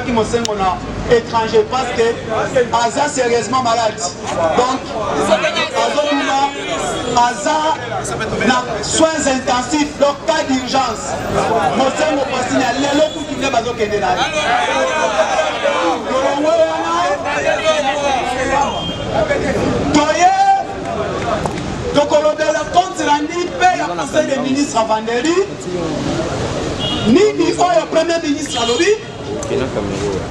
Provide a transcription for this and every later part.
Qui me semble étranger parce que Aza sérieusement malade. Donc, Aza n'a soins intensifs, donc cas d'urgence. Mon semble au passionné, les locaux qui viennent bazo kende là. Toye, donc on a la compte rendu paye à conseil des ministres à Vandeli. Ni au premier ministre à l'Obi.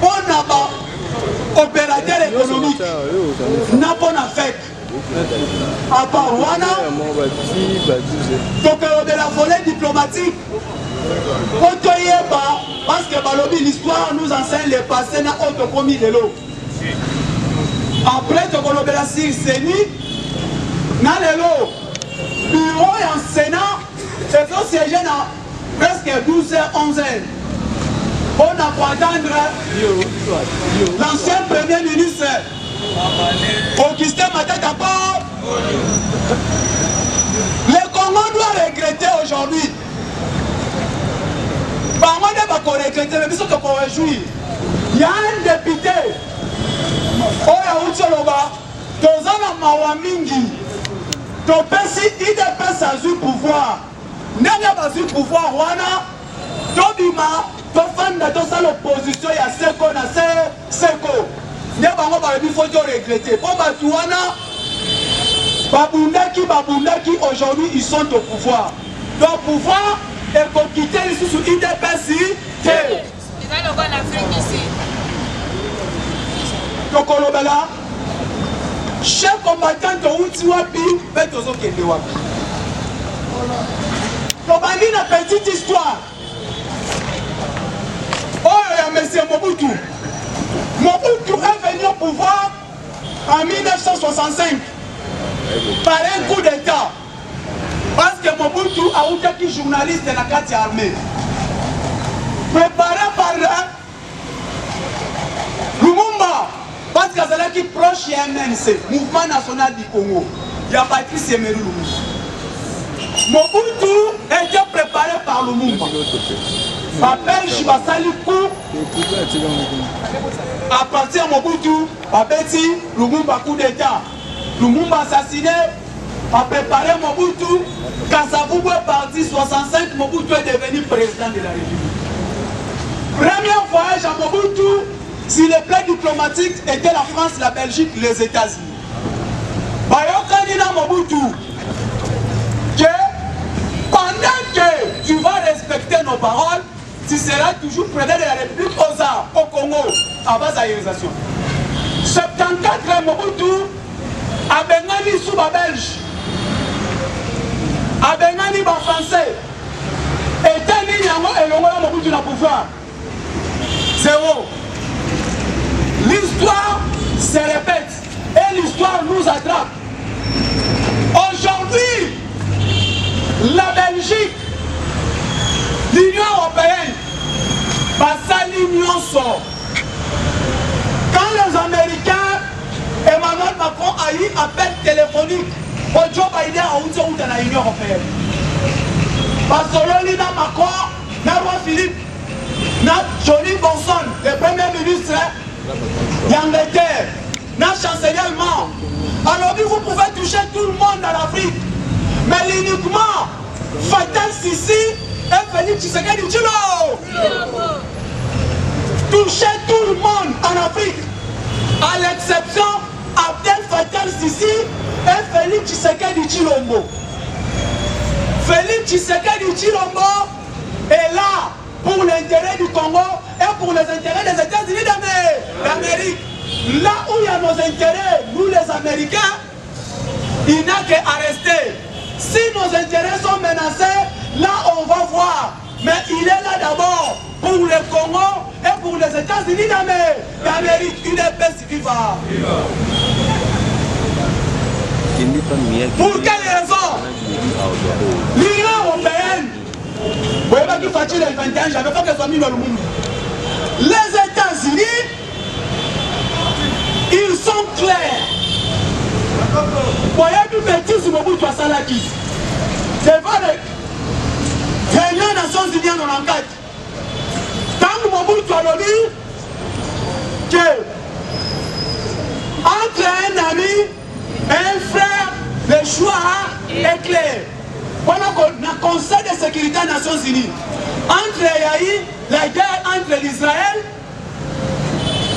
On a un opérateur économique, n'a pas fait. À part Wana, donc de la volée diplomatique, parce que l'histoire nous enseigne le passé n'a autre commis de l'eau. Après, on a la Seni, n'a l'eau. Bureau et en Sénat, c'est un siège presque 12h, 11h. On a pour attendre l'ancien premier ministre Augustin Matata. Le Congo doit regretter aujourd'hui. Par moi, on ne va pas regretter, mais il faut qu'on réjouisse. Il y a un député, Oya Tozana Mawamingi, Topesi, IDPS a eu pouvoir. N'a pas eu pouvoir, Wana, Tobima. Tofanda tosa l'opposition ya seko na seko. Ne bango ba bi faut regretter. Pour Batuana babundaki aujourd'hui ils sont au pouvoir. Donc pouvoir et pour quitter ici sous IDPS. Ils ont le bon Afrique ici. Donc on là chef combattant de Outi wapi betozo kende wapi. Donc une petite histoire. Oh, monsieur Mobutu. Mobutu est venu au pouvoir en 1965 par un coup d'État. Parce que Mobutu a été journaliste de la carte armée. Préparé par Lumumba. Parce que c'est là qui est proche du MNC, Mouvement National du Congo. Il y a Patrice Emery Lumumba. Mobutu était préparé par Lumumba. Belge basali coup à partir de Mobutu, Babeti, Lumumba coup d'état. Lumumba assassiné, a préparé Mobutu. Kasavubu est parti 65, Mobutu est devenu président de la République. Premier voyage à Mobutu, sur les plans diplomatiques, était la France, la Belgique, les États-Unis. Bayokanina Mobutu, que pendant que tu vas respecter nos paroles, tu seras toujours président de la République aux arts, au Congo, à base d'aérisation. 74 Mobutu, a Bengani sous la Belge, a Bengani bas français, et Tani Yango et Longola Mobutu na pouvoir. Zéro. L'histoire se répète et l'histoire nous attrape. Aujourd'hui, la Belgique, l'Union européenne, l'Union sort. Quand les Américains, Emmanuel Macron a eu appel téléphonique pour Joe Biden à l'Union européenne. Parce que là, Macron, Roi Philippe, Johnny Bonson, le premier ministre d'Angleterre, notre chancelier allemand. Alors vous pouvez toucher tout le monde dans l'Afrique, mais uniquement Fatal Sisi et Félix Tshisekedi Tshilombo. Toucher tout le monde en Afrique, à l'exception Abdel Fatal Sisi et Félix Tshisekedi Tshilombo. Félix Tshisekedi Tshilombo est là pour l'intérêt du Congo et pour les intérêts des États-Unis d'Amérique. Là où il y a nos intérêts, nous les Américains, il n'a qu'à rester. Si nos intérêts sont menacés, là on va voir. Mais il est là d'abord pour le Congo et pour les États-Unis d'Amérique. Une paix viva. Pour quelle raison? L'Union européenne, vous voyez qu'il faut le 21, j'avais pas que soit mis dans le monde. Les États-Unis, ils sont clairs. Vous voyez que bêtise Mobutu Salaki. Devant les réunions des Nations Unies en 94. Tant que Mobutu a dit que entre un ami et un frère, le choix est clair. Pendant qu'on a le Conseil de sécurité des Nations Unies, entre la guerre entre l'Israël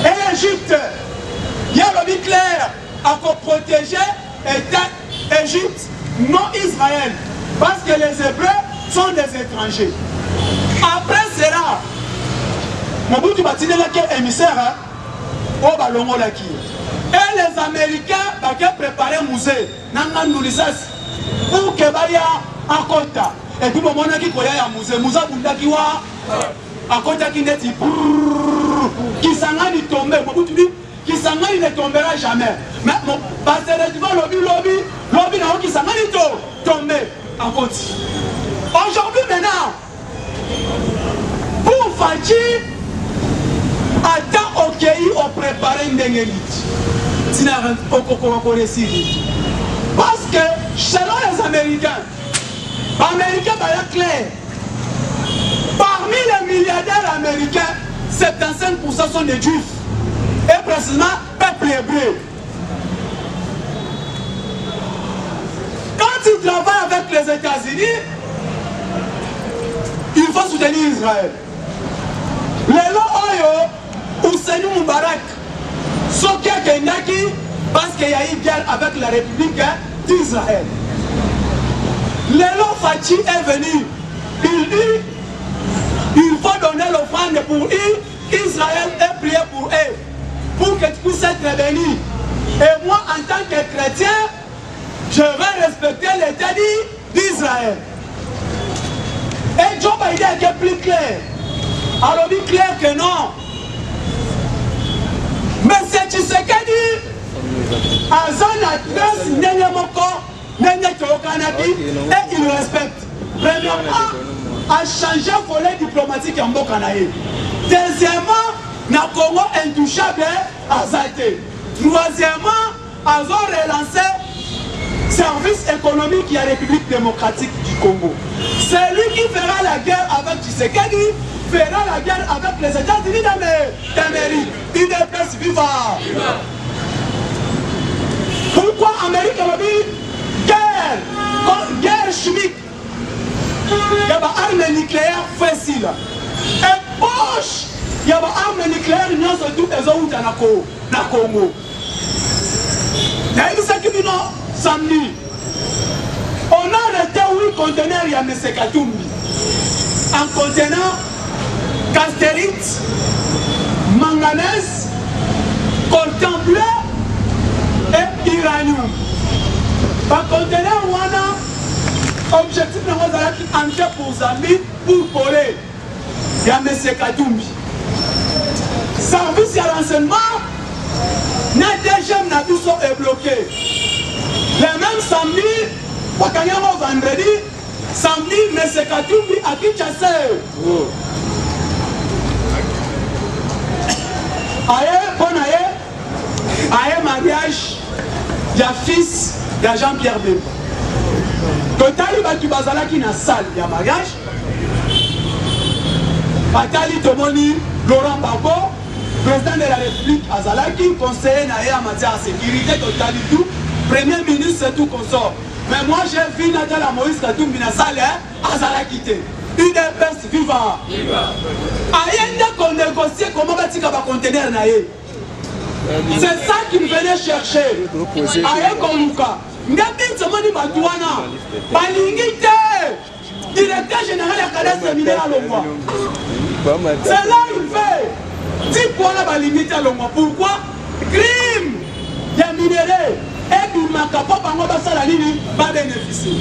et l'Égypte, il y a le clair à protéger l'Égypte, non Israël, parce que les Hébreux sont des étrangers. Après cela, Mobutu Batinela qui est émissaire au Balongo Laki. Et les Américains qui ont préparé un musée, pour que Baya à Kota. Et puis, mon qui a un musée, Moussa Bundakiwa, à Kota qui n'est qui s'en tombé. Mobutu dit qui s'en ne tombera jamais. Mais parce que lobby, qui s'en tombé à Kota. Aujourd'hui, maintenant, pour Fachi, attends au pays, on prépare une dengue. Parce que selon les Américains, clair, parmi les milliardaires américains, 75% sont des juifs. Et précisément, peuple hébreu. Quand ils travaillent avec les États-Unis, il faut soutenir Israël. Les lois, Hussein Moubarak, Sokia Kendaki, parce qu'il y a eu guerre avec la République d'Israël. Lélo Fachi est venu. Il dit il faut donner l'offrande pour Israël et prier pour eux, pour que tu puisses être béni. Et moi, en tant que chrétien, je vais respecter l'État d'Israël. Et Joe Biden est plus clair. Alors, il dit clair que non. Mais c'est Tshisekedi. Azan adresse Nenyamoko, Nenyachokanaki, et il respecte. Premièrement, à changer le volet diplomatique en Bokanaï. Deuxièmement, na Congo intouchable à Zate. Troisièmement, à relancer service économique de la République démocratique du Congo. C'est lui qui fera la guerre avec Tshisekedi, fera la guerre avec les États-Unis d'Amérique. Il est plus vivant. Pourquoi l'Amérique a dit guerre chimique? Il y a des armes nucléaires faciles. Et poche, il y a des armes nucléaires qui sont toutes les autres dans le Congo. Il y a des samedi. On a arrêté 8 conteneurs, il y a M. Katumbi. Un conteneur, castérite, manganèse, coltan bleu et uranium. Par conteneur, on a objectif de entrer pour Zambie, pour voler. Il y a M. Katumbi. Service de renseignement, notre deuxième nabuso est bloqué. Le même samedi, vendredi, samedi, M. Katumbi a Kinshasa. Aïe, mariage, il y a fils de Jean-Pierre Bemba. Totali Batu Bazala qui n'a salle, il y a mariage. Patali Tomoni, Laurent Gbagbo, président de la République Azalaki, conseiller en matière de sécurité, Totali tout, premier ministre, c'est tout consort. Mais moi j'ai vu Nadala Moïse Katumbi na salle, Azalaki. Une espèce vivante. Aïe, qu'on négocie comment Batika va contenir Naye. C'est ça qu'il venait chercher. Aïe, Koluka. Directeur général de la cadence séminaire à Longwa. C'est là il fait 10 points à la limite à Longwa. Pourquoi? crime, il y a minéraux, et du macapo, va bénéficier.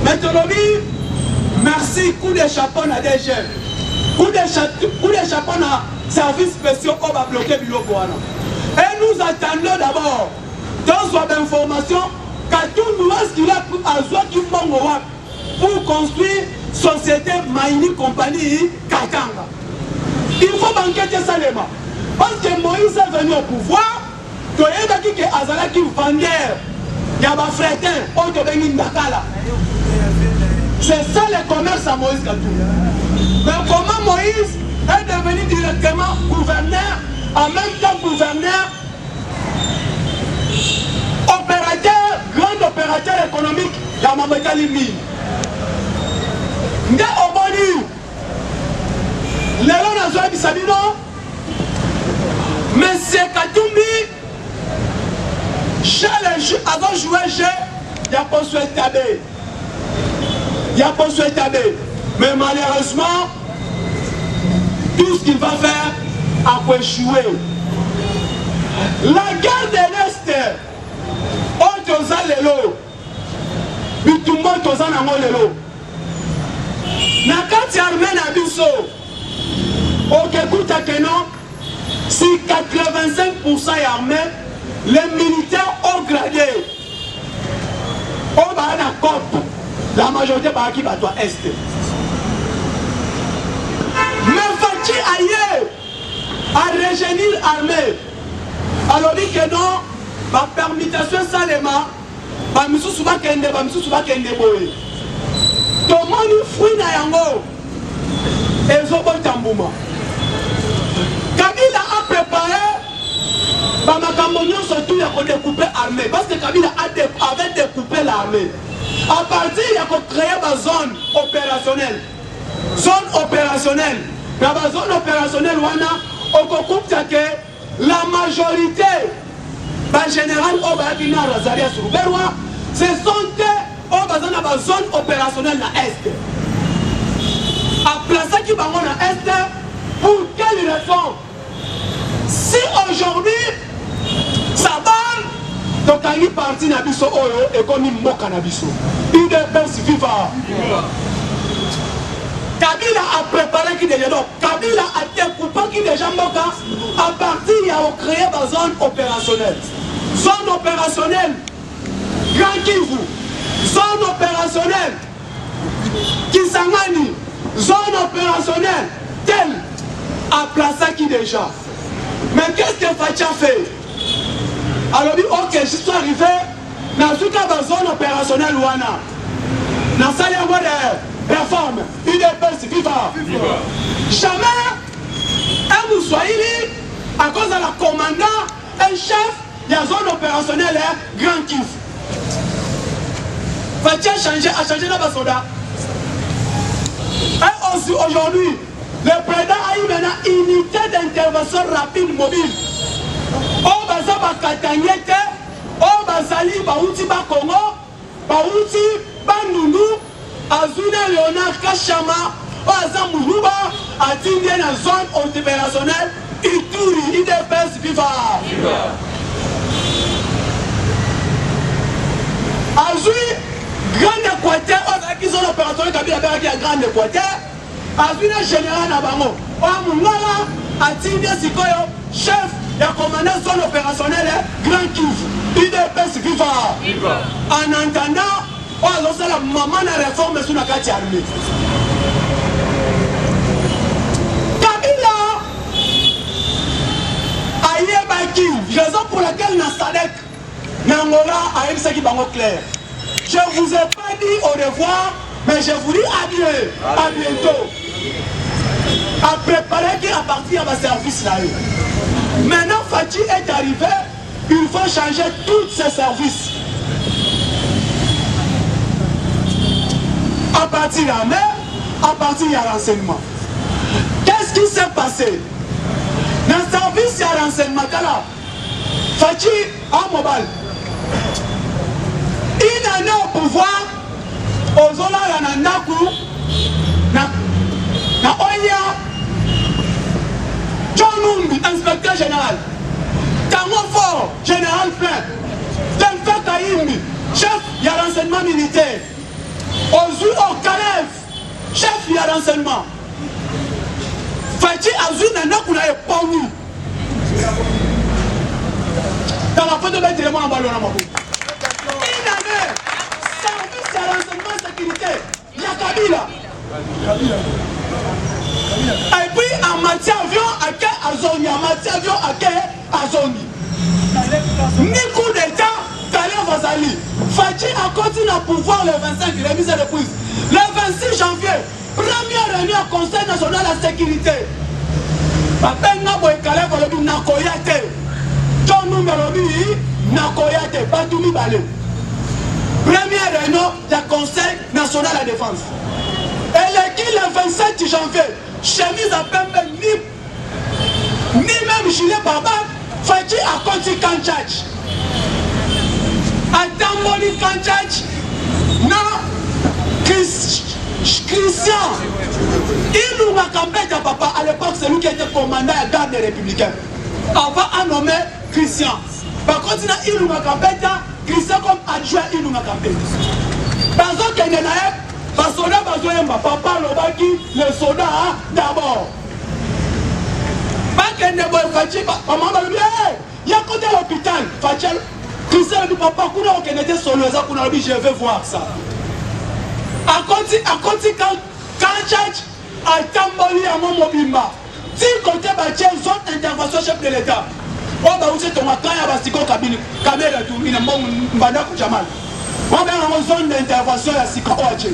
Maintenant, merci, coup de chapeau à des jeunes. Coup de chapeau à services spéciaux qu'on va bloquer le bureau. Et nous attendons d'abord, dans soit d'information, qu'à tout nous, ce qu'il a pour construire société Maïni Compagnie Katanga. Il faut banqueter ça les mains. Parce que Moïse est venu au pouvoir, il y a qui Azala qui vendait, il y a des frétins, c'est ça le commerce à Moïse Katou. Mais comment Moïse est devenu directement gouverneur, en même temps gouverneur, opérateur, grand opérateur économique, il y a Mabekali Mine. Nga Oboni, Léon Nazoa Bissabino, Monsieur Katoumbi, avant de jouer jeu, il y a pas souhaité tabé. Il n'y a pas souhaité tabé. Mais malheureusement, tout ce qu'il va faire a échoué. La guerre de l'Est, Otoza Lelo, Bitumbo Toza Nango Lelo. Nakati armée na biso, Okekuta Kenon, si 85% est armé, les militaires ont gradé. On va à COP. La majorité par qui va toi Est. Mais Fachi ailleurs à régénérer l'armée. Alors dit que non, ma permutation salema, ma mission souvent kende, ma mission souvent kende boy. Comment nous fruits na yango? Ezobo tambouma. Kabila a préparé. Surtout il a découpé l'armée. Parce que Kabila avait découpé l'armée. À partir il y a créé une zone opérationnelle. Zone opérationnelle. Dans la zone opérationnelle, on coupe que la majorité, en général, ce sont des zones opérationnelles dans l'Est. À placer qui va dans l'Est, pour quelle raison? Si aujourd'hui, ça va, donc il est parti dans le Oyo et qu'on y moque dans le il est vivant. Kabila a préparé qui déjà donc Kabila a découpé qui déjà moka à partir il a créé une zone opérationnelle. Zone opérationnelle Grand Kivu. Zone opérationnelle Kisangani. Zone opérationnelle telle à placer qui déjà. Mais qu'est-ce que Facha fait? Alors dit ok, je suis arrivé dans une zone opérationnelle Wana. Dans ça il y a réforme, UDPS, viva. Jamais un Moussoaïli, à cause de la commandant, un chef, il y a zone opérationnelle Grand Kivu. Va-t-il a changé dans le soldat? Et aussi aujourd'hui, le président a eu maintenant une unité d'intervention rapide mobile. On va s'en Katangete, on va s'allier Baouti Bakongo, Baouti Bandundu, Azuna Léonard Kachama, Oazan Mourouba, a tenu dans zone opérationnelle, Ituri, IDPS, viva. Azui, Grand Équateur, qui zone opérationnelle, qui a Grand Équateur, Azuna Général Nabango, Oamungala, a tenu Sikoyo, chef de commandant zone opérationnelle, Grand Kivu, IDPS, viva. En entendant, oh, alors c'est la maman de la réforme sur la carte armée. Kabila a eu un raison pour laquelle Nasadek Nangola a eu ce qui est clair. Je ne vous ai pas dit au revoir, mais je vous dis adieu, à bientôt. À préparer qui à partir de service là. Maintenant, Fachi est arrivé, il faut changer tous ces services. À partir de la mer, à partir de renseignement. Qu'est-ce qui s'est passé? Dans le service de renseignement, Fachi en mobile. Il en est au pouvoir, aux zones de Nandakou, na Oya, John Numbi, inspecteur général. fort, général plein. Delphin Kaïmi, chef, il y a renseignement militaire. Ozu Okalev, chef, il y a renseignement. Fati Azou Nana Kouna est pas où. Dans la photo de l'élément en ballon à ma bouche. Une année, service de renseignement sécurité, il y a Kabila. Et puis en matière avion, à quel Azoni, en matière avion, à quel Azoni. Ni coup d'état, Taleb Vazali. Fati a continué à pouvoir le 25, remise de reprise. Le 26 janvier, première réunion au Conseil national de la sécurité. Bapenga Boekale Volobi Nakoyate. Ton numéro 1, Nakoyate, Batoumi Balé. Première réunion du Conseil national de la défense. Et le 27 janvier, chemise à Pembe, ni même gilet Baba, Fati a continué Kanchach. Atamboli Kanchach, non, Christian. Il nous a campé de papa, à l'époque, c'est lui qui était commandant à la garde des républicains. Avant à nommer Christian. Par contre, il nous a campé de Christian comme adjoint, il nous a campé. Dans un cas, il y a un soldat, papa, le soldat d'abord. Pas qu'il n'y a pas de fatigue, maman va lui dire, il y a côté l'hôpital, fatigue. Christian dit, papa, qu'on était solo, je vais voir ça. À côté, quand Tchadj a tamboli à mon mobimba, si côté bâti zone intervention chef de l'État, on va aussi tomber quand il y a Bastiko Kabine, caméra tout, il y a un bon Mbanda Jamal. On va en zone d'intervention à Sika Oaché.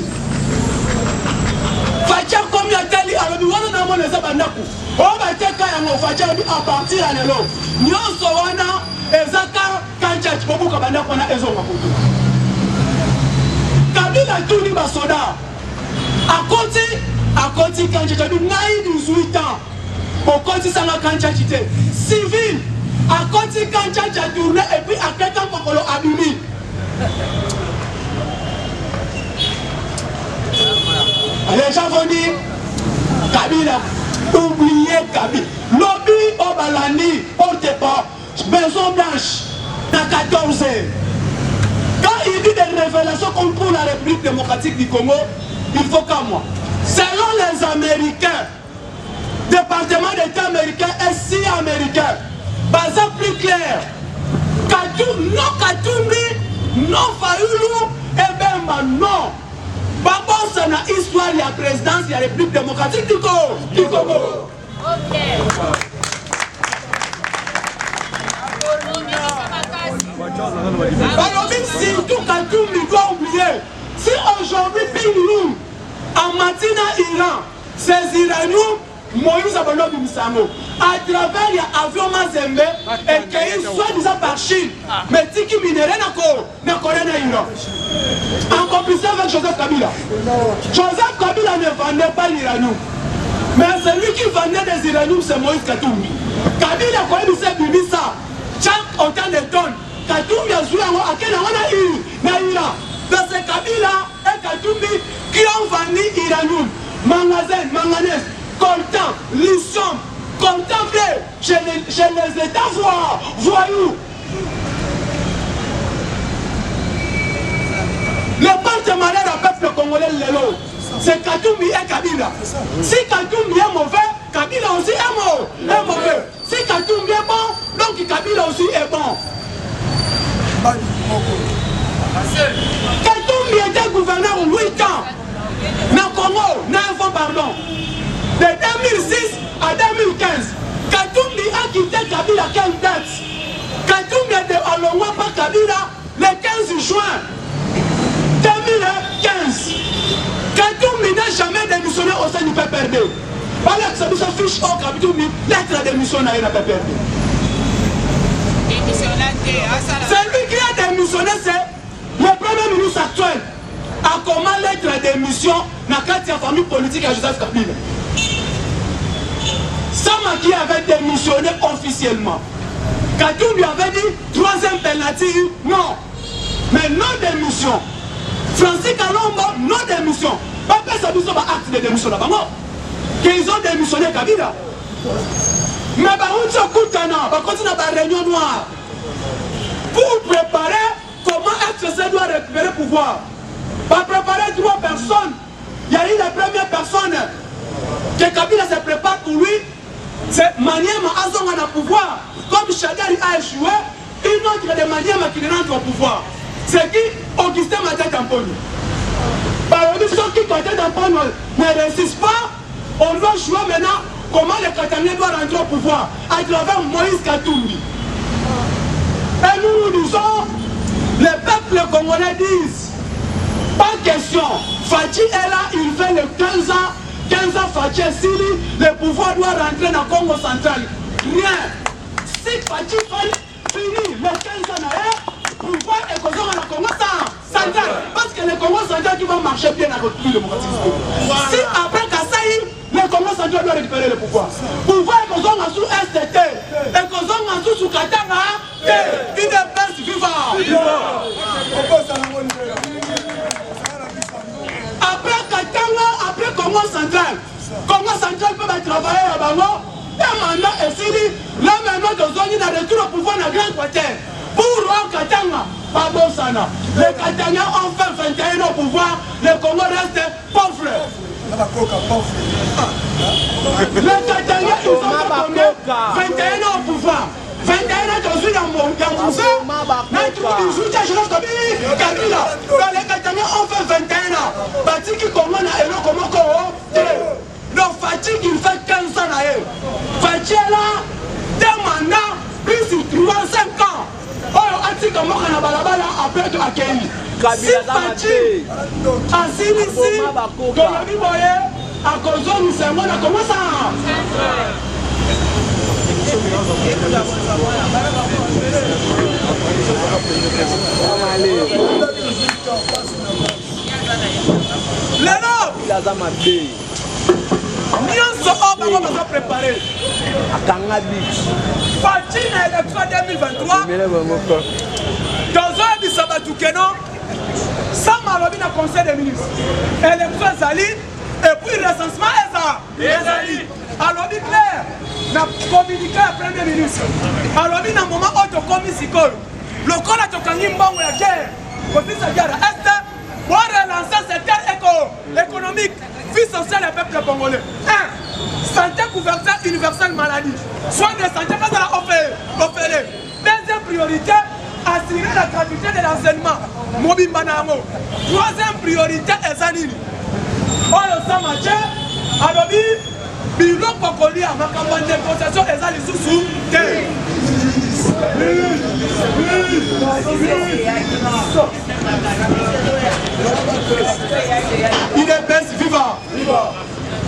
Fatia comme il y a tel, alors nous allons dans les Abanaku. On va être quand Fatia à partir à l'élo. Nous sommes Ezaka Kanchach, beaucoup Kabana qu'on a Ezo Maputo. Kabila tout les soldats. À côté quand j'ai eu 18 ans, au côté ça quand j'ai été civil, à côté quand j'ai tourné et puis à quelqu'un pour le abîmer. Les gens vont dire Kabila, oubliez Kabila. Lobby au Balani, au Tepa, Maison Blanche, dans 14 heures. Quand il dit des révélations comme pour la République démocratique du Congo, il faut qu'à moi. Selon les Américains, département d'État américain et si américain, basé plus clair, Katumbi, non Fayoulou, et bien non. Baba, c'est une histoire, il y a présidence, il y a République démocratique du Congo. Ok. Alors, surtout Katumbi doit oublier, si aujourd'hui, Pingou, en Matina, Iran, ces Iraniens, Moïse Abono Bimsango, à travers l'avion Mazembe, et qui soit-disant par Chine, mais Tiki Minéré n'a pas Iran. En complicité avec Joseph Kabila. Joseph Kabila ne vendait pas l'Iranium. Mais celui qui vendait des Iraniums, c'est Moïse Katumbi. Kabila, quand il s'est bibi ça, chaque autant de tonnes, Katumbi a joué à quel moment on a eu Naïra. Donc c'est Kabila et Katumbi qui ont vendu Iranium, magasin, manganèse, coltan, lithium, contemplé chez les États voyous. Le porte-malheur du peuple congolais, c'est Katumbi et Kabila. Si Katumbi est mauvais, Kabila aussi est mauvais. Si Katumbi est bon, donc Kabila aussi est bon. Katumbi était gouverneur 8 ans. Dans le Congo, 9 ans, pardon. De 2006 à 2015, Katumbi a quitté Kabila à quelle date? Katumbi était à Longwa par Kabila le 15 juin 2015. Katumbi n'a jamais démissionné au sein du PPRD. Voilà que ça nous affiche au Katumbi, lettre de démission n'a pas perdu. Celui qui a démissionné, c'est le premier ministre actuel. A comment lettre de démission dans la famille politique à Joseph Kabila. Sama qui avait démissionné officiellement. Katumbi avait dit 3e penalty, non. Mais non démission. Francis Kalombo, non démission. Papa Sabiso va acte de démission là-bas. Qu'ils ont démissionné Kabila. Mais par contre, Koutana, par contre, dans la réunion noire, pour préparer comment FCC doit récupérer le pouvoir. Pour préparer 3 personnes, il y a eu la première personne que Kabila se prépare pour lui, c'est Maniema Azonga na pouvoir. Comme Chagari a échoué, une autre de Maniema qui rentre au pouvoir. C'est qui? Augustin Maté Tamponi. Par exemple, ceux qui Maté Tamponi ne réussissent pas, on doit jouer maintenant comment le Katamien doit rentrer au pouvoir à travers Moïse Katumbi. Et nous disons, les peuples congolais disent, pas question, Fachi est là, il fait le 15 ans Fachi est Sili, le pouvoir doit rentrer dans le Congo central. Rien. Si Fachi finit le 15 ans, le pouvoir est dans le Congo central. Parce que le Congo central qui va marcher bien avec tout le démocratique. Si après Kassaï, le Congo central doit récupérer le pouvoir. Pouvoir est dans sous STT, et dans sous Katanga, il est best vivant. Après Katanga, après Congo central peut travailler à Bango, et mandat est fini. Là maintenant, ils ont retour au pouvoir dans le Grand Quartier. Pour Katanga, pas bon sana. Les Katanga ont fait 21 ans au pouvoir, le Congo reste pauvre. Les Katanga, ils ont fait 21 ans au pouvoir. 21 ans dans une amousse, les Katanga ont fait 21 ans. Batiki Komona et le Komoko, le fatigue il fait 15 ans. Fatigue là, des mandats, plus de 3-5 ans. Oh, Atika Mokana Balabala après de Akeli. Si Fatigue, assis ici, Tolobi Boye, à cause de nous, c'est moi, comment ça? Nyonso oyo bango baza préparé Fachi na élection 2023 tozoyebisa bato keno sama alobi na conseil des ministres élection ezali et puis recensement ezali alobi clair na communiqué ya premier ministre alobi na moment oyo tokomi sikoyo lokola tokangi mbongo ya guerre kotisa guerre este pour relancer secteur économique vie sociale du peuple congolais. 1. Santé couverture universelle maladie. Soins de santé pas à la offrir. Deuxième priorité, assurer la gratuité de l'enseignement. Mobimba nango. Troisième priorité, ezanini. Oyo samache, alobi biloko kolia makambo de concession ezali susu te. Il est best vivant.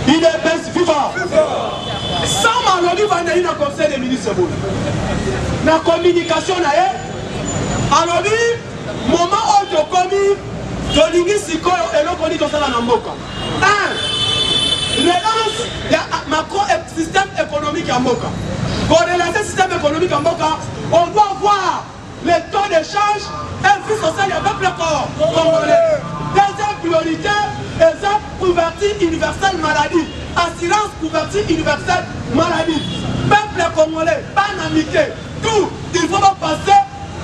Il est best vivant. Sans malheur, il va y avoir un conseil des ministres. La communication, alors, moment où tu as commis, tu as dit que tu as dit que tu as relance le macro-système économique à Moka. Pour relancer le système économique à Moka, on doit voir les taux d'échange et vie sociale du peuple congolais. Deuxième priorité, couverture universelle maladie. Assurance couverture universelle maladie. Peuple congolais, pas amitié. Tout, il faut pas passer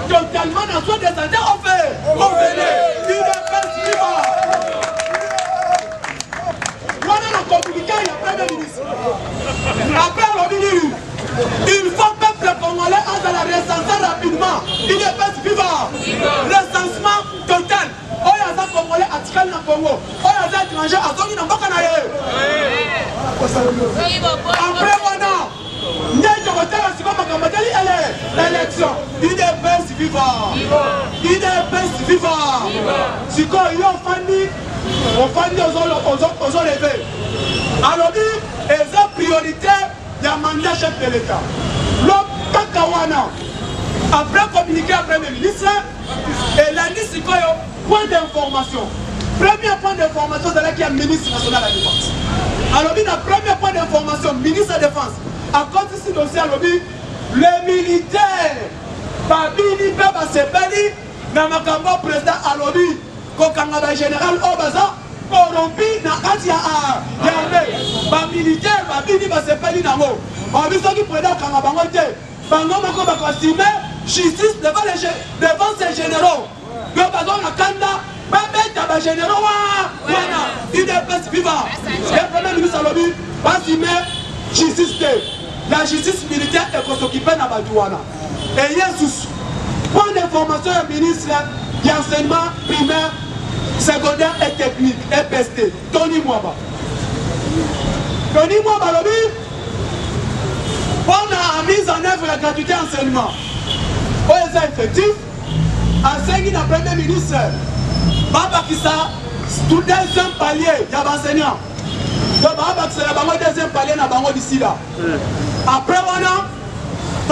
totalement dans soin de santé. On fait. Il est festival. Voilà le communiqué, il y a premier ministre. Après le ministre, il faut peuple congolais à la recenser rapidement. Il est festival. Recensement total. Oya za Congolais atikali na Congo. Oya za étranger azongi na mboka na ye. Après wana, ndenge kotala siko makambo tali élection. Il est best vivant. Il est best vivant. Siko yo ofandi aux levé. Alors dit, eza priorité ya mandat chef de l'État. Le kakawana après communiquer à premier ministre et lundi sikoyo point d'information. Premier point d'information, c'est là qu'il y a le ministre national de la Défense. Alors, le premier point d'information, ministre de la Défense, à cause de ce dossier, les militaires, Babini, Baba Sepeli, Namakambo, président Alobi, Kokangaba général Obaza, corrompu, Nakatia Yambe, Baba militaire, Babini, Baba Sepeli, Namo. On a vu ce qui président Kangabangote, Bango Mako Bakosime, justice devant ces généraux. Le bazar na kanda, babeta ba généraux wana, UDPS vivant. Le premier ministre Alobi, basime justice te. La justice militaire est qu'on s'occupe na badouana. Et Yesus, point d'information au ministre d'enseignement primaire, secondaire et technique, EPST, Tony Mwaba. Tony Mwaba Alobi, on a mis en œuvre la gratuité enseignement. On est effectif. Enseigne le premier ministre. Baba Kissa, tout deuxième palier, il y a des enseignants. Donc Baba Kissa, il y a deuxième palier dans le d'ici là. Après, on a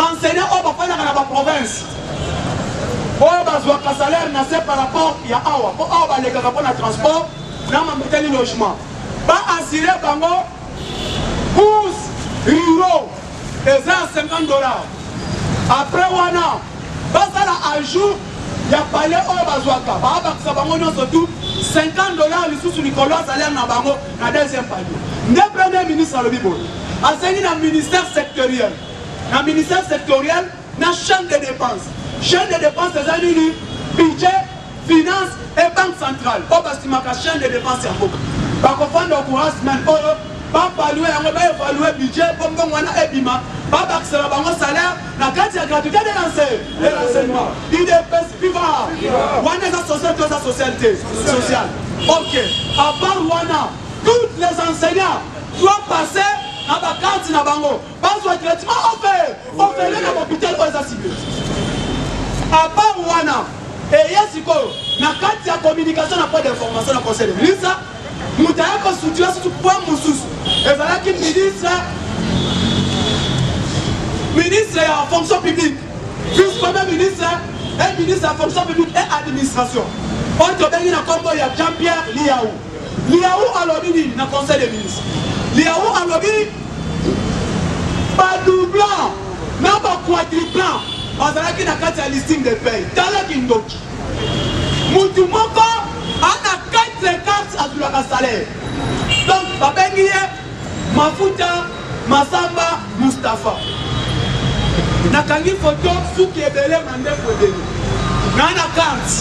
enseignant au la province. On a un salaire par rapport à Awa. Pour Awa, les gars, pour le transport, on a un logement. Ba assurer bango course ruraux et ça $50. Après on a bas à ajout il y a parlé au bazouaka ba ça bango non surtout $50 les sous Nicolas salaire na bango na deuxième palier. Le premier ministre le bibo enseigne dans ministère sectoriel. Dans ministère sectoriel na chaîne de dépenses. Chaîne de dépenses des années budget, finance et banque centrale. Au bâtiment chaîne de dépenses en beaucoup. Par contre, on courage même pas évaluer, on va évaluer budget, comme on a ebima, pas d'accès à mon salaire, la gratuité de l'enseignement. IDPS vivant, on a la société sociale. Ok, à part Wana, tous les enseignants doivent passer à la carte na bango. Pas de traitement offert dans l'hôpital aux assimilés. À part Wana, et Yassiko, na carte de communication n'a pas d'information dans le conseil de ministre. Nous avons soutenu ce point Moussous. Et voilà qui ministre de la fonction publique, vice-premier ministre et ministre de la fonction publique et administration. On te bénit dans le combo, il y a Jean-Pierre Liaou. Liaou a lobby dans le conseil des ministres. Liaou a lobby pas doublant, non pas quadruplant. On a qui n'a qu'à listing des pays. Dans la Kindoki. Moutoumoko a 4 cartes à la salaire. Donc, Babengiye, Mafuta, Masamba, Mustafa. Nakangi photo, Souki Ebele, Mande Fodeli. Nana carte.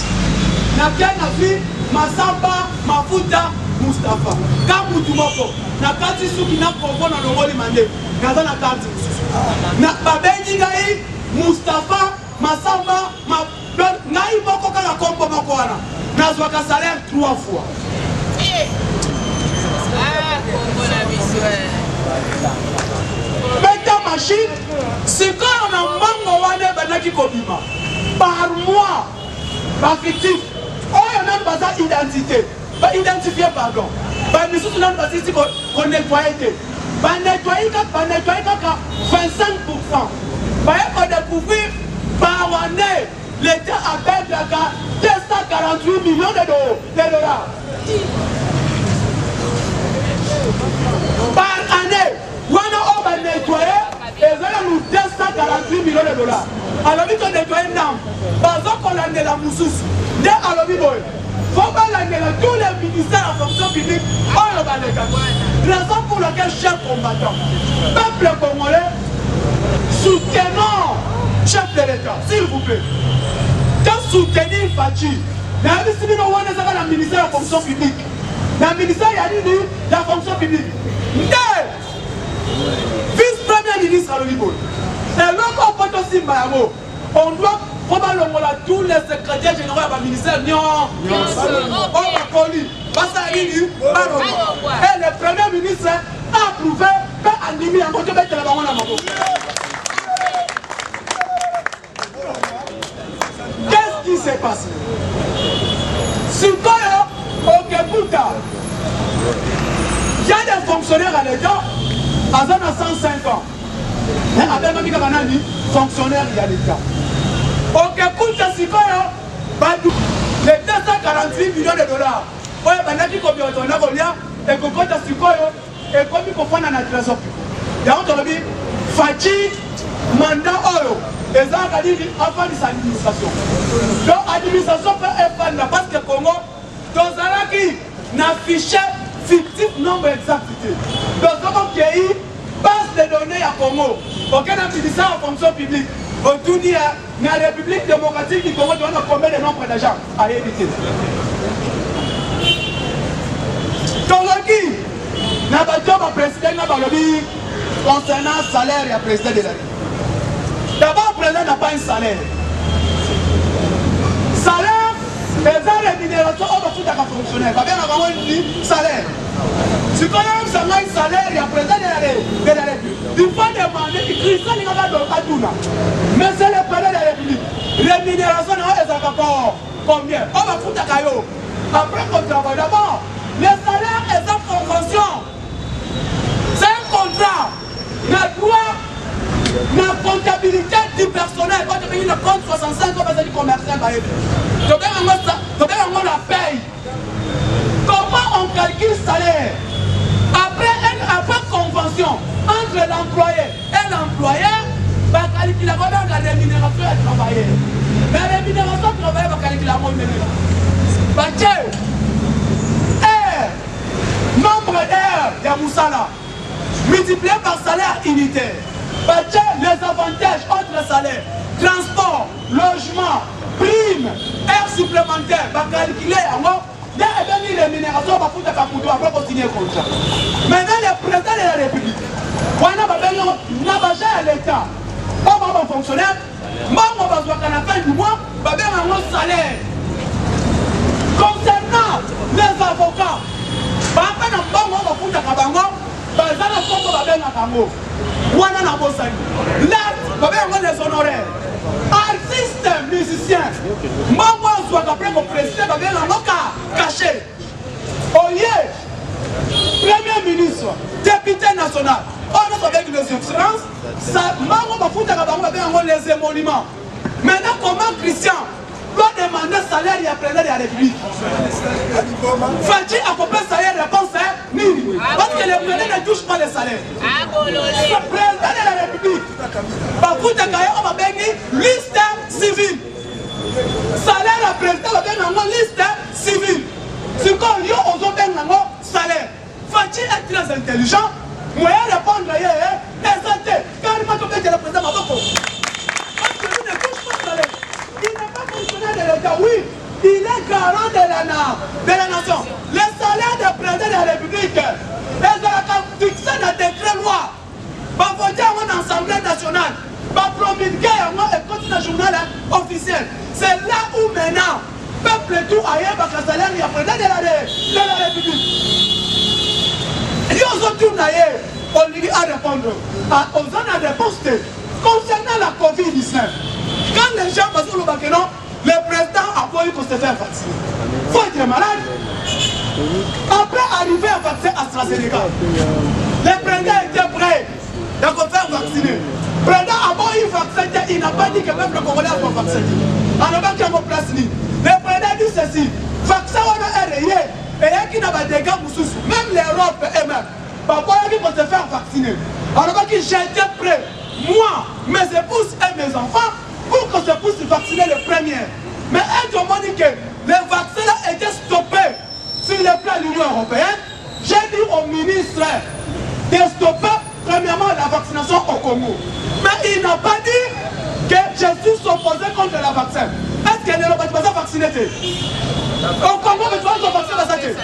Nakana fi, Masamba, Mafuta, Mustafa. Kamoutoumoko. Nakati Souki na Kongo na Longoli Mande. Nazana carte. Babengiye, Mustafa, Masamba, Naï Moko Kala Kompo Moko Wana. Nazwaka salaire 3 fois. Beta machine, c'est quand on a mango wane banaki kobima. Par mois, par fictif. On a même pas d'identité. Pas identifié, pardon. Par nous sommes dans le qu'on nettoyait. Par nettoyer 25%. Par découvrir par année, l'État appelle la 248 millions de dollars. Par année, on va nettoyer et nous 248 millions de dollars. Alors, nous nettoyons l'âme. Par exemple, on a la moussous. Dès à l'objet, il faut que tous les ministères en fonction publique ont le balai. Raison pour laquelle, chers combattants, peuple congolais, soutenons chef de l'État, s'il vous plaît. Quand soutenir Fachi, le ministère de la fonction publique, le ministère de la fonction publique, vice-premier ministre à l'Olibo, et l'autre point aussi, on doit probablement tous les secrétaires généraux du ministère, et le premier ministre a approuvé, a animé à côté de la banque. Qu'est-ce qui s'est passé? Sikoyo, Okeputa, il y a des fonctionnaires à l'État, à 105 ans. Et avec Mamika Banani, fonctionnaire à l'État. Okeputa, Sikoyo, les 248 millions de dollars. Oui, Banaki Kobiotona, et Kokota Sikoyo, et comme il faut faire un trésor. Il y a un Fachi, mandat Oro. Et ça, on a dit avant de l'administration. Donc, l'administration peut être parce que Congo, dans un qui n'affichait fictif nombre exactité. Dans un pays, base de données à Congo. Aucun ministère en fonction publique. On tout dit dans la République démocratique du Congo, on a combien de nombre d'agents à éviter. Toloki, n'a pas de président, n'a pas lobby concernant le salaire et le président de la République. D'abord, le président n'a pas un salaire. Salaire, les rémunérations, on va foutre à fonctionnaire. Pas bien avoir un salaire. Si quand même ça a un salaire, il y a président de la République. Il faut demander que Christian n'est pas dans le Kaduna. Mais c'est le président de la République. Rémunération, on va combien? On va foutre à Kayo. Après qu'on travaille d'abord, le salaire est en convention. C'est un contrat. Le droit, la comptabilité du personnel. Quand tu payes le compte 65, on va dire commercial. Tu payes la paye. Comment on calcule le salaire? Après convention entre l'employé et l'employeur, va calculer la rémunération du travailleur. La rémunération du travailleur va calculer la rémunération. Nombre d'heures de Moussala multiplié par salaire unitaire. Les avantages entre salaire, transport, logement, prime, heures supplémentaires, va calculer il y a une rémunération pour continuer le contrat. Maintenant, le président de la République, on a besoin de l'État. On va fonctionner, on va besoin qu'à la fin du mois, on va avoir un salaire. Concernant les avocats, on va foutre à Kabango, les honoraires. Artistes, musiciens, après mon président va bien caché. Oye, Premier ministre, député national, on est avec les excellences, ça va foutre les émoluments. Maintenant, comment Christian doit demander salaire et après la République? Fadji a coupé le salaire, réponse est nul. Parce que le président ne touche pas le salaire. Le président de la République, on va bénir liste civile. Salaire à président, on va bénir liste civile. Si on y a aux autres salaire. Fadji est très intelligent. Moyen de répondre, carrément, tu peux le président Maboko. Parce que lui ne touche pas le salaire. Il n'est pas fonctionnaire de l'État, oui, il est garant de la nation. Le salaire du président de la République, les ont fixé dans des décrets loi, va voter en Assemblée nationale, va promulguer et continuer le journal officiel. C'est là où maintenant, peuple tout ailleurs, parce que le salaire du président de la République. Et aux autres ailleurs, on lui a répondre aux zones de réponse concernant la COVID-19. Quand les gens passent au Bakeno, le président a pas eu qu'on se fait vacciner. Il faut être malade. Après arriver à vacciner AstraZeneca, le président était prêt de se faire vacciner. Le président a pas eu vaccin, il n'a pas dit que même le Congolais a pas vacciné. On n'a pas qu'à mon place. Le président dit ceci, vaccin on a rayé, et il y a qui n'a pas de dégâts, même l'Europe elle-même. Pourquoi il faut se faire vacciner? Alors que j'étais prêt, moi, mes épouses et mes enfants, pour que se puisse vacciner le premier. Mais elles ont dit que le vaccin là était stoppé sur le plan de l'Union européenne. J'ai dit au ministre de stopper premièrement la vaccination au Congo. Mais il n'a pas dit que je suis opposé contre le vaccin. Est-ce qu'elle n'est pas vaccinée? Au Congo, mais tu vas se vacciner.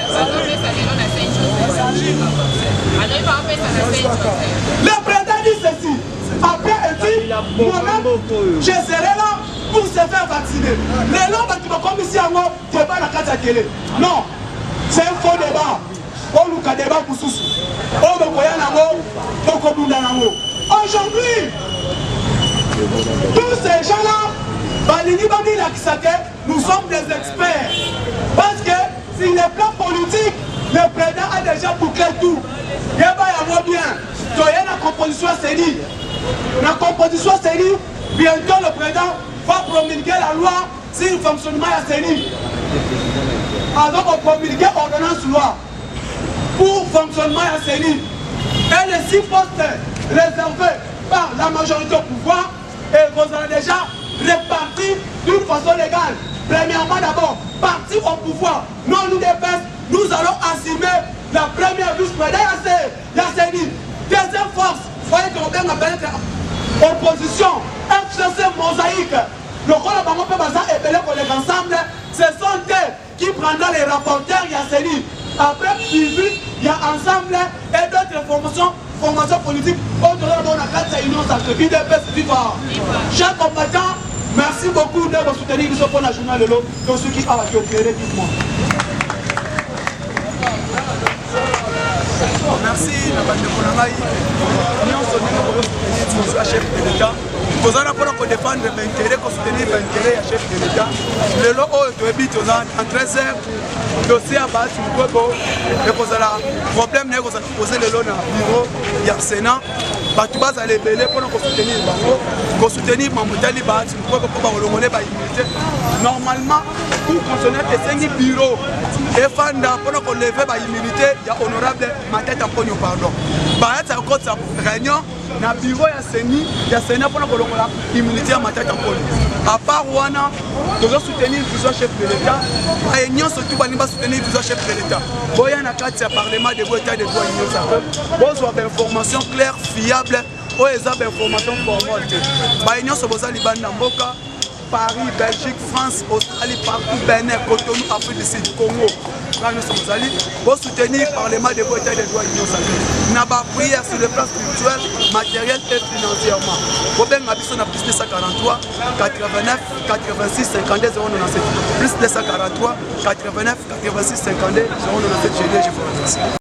Le président dit ceci. Après, il dit, moi-même, je serai là pour se faire vacciner. Les gens qui vont comme ici à moi, tu n'es pas la carte à télé. Non, c'est un faux débat. On nous a débat pour sous. On nous a aujourd'hui, tous ces gens-là, nous sommes des experts. Parce que sur le plan politique, le président a déjà bouclé tout. Il y a bien. Il y a la composition série. La composition série, bientôt le président va promulguer la loi sur le fonctionnement de la série. Alors on promulguer l'ordonnance loi pour fonctionnement de la série. Et les 6 postes réservés par la majorité au pouvoir, et vous avez déjà répartis d'une façon légale. Premièrement d'abord, parti au pouvoir, non nous dépasse, nous allons assumer la première vice-présidente de la CENI. Deuxième force, voyez qu'on vient appelle opposition, FC l'association Mosaïque, le rôle bango pe baza epelé pour les ensemble, ce sont eux qui prendront les rapporteurs, il y a CENI. Après suivi, il y a ensemble et d'autres formations politiques. Au-delà de la carte union sacrée, IDPS viva. Chers combattants, merci beaucoup de vous soutenir pour la journée de l'eau, pour ceux qui ont opéré vivement. Merci, la bande de Konangaï. Nous sommes le chef de l'État. Nous allons défendre l'intérêt, soutenir l'intérêt du chef de l'État. Le lot en 13h, dossier à base, et problème n'est pas posé le lot dans le bureau, il y a le Sénat. Tu vas aller belé pour soutenir le bango, pour soutenir Mamouitali, pour normalement, pour consommer les 5 bureaux, et pour lever l'immunité, il y a honorable ma tête en pognon, pardon. Il y a encore sa réunion, dans le bureau, il y a Sénat pour l'immunité à ma tête en pognon. À part Wana, nous allons soutenir plusieurs chefs de l'État, et nous surtout soutenir plusieurs chefs de l'État. Il y a un parlement de l'État de droit union sacrée, vous avez des informations claires, fiables, vous avez des informations formelles. Nous sommes Liban Namboka, Paris, Belgique, France, Australie, partout, Bénin, Cotonou, Afrique du Sud, Congo. Nous sommes allés pour soutenir le Parlement de l'État des droits de l'Union sacrée. Nous avons prière sur le plan spirituel, matériel et financièrement. Vous avez plus de 143, 89, 86, 52, 097. Plus de 143, 89, 86, 52, 097. Je vous remercie.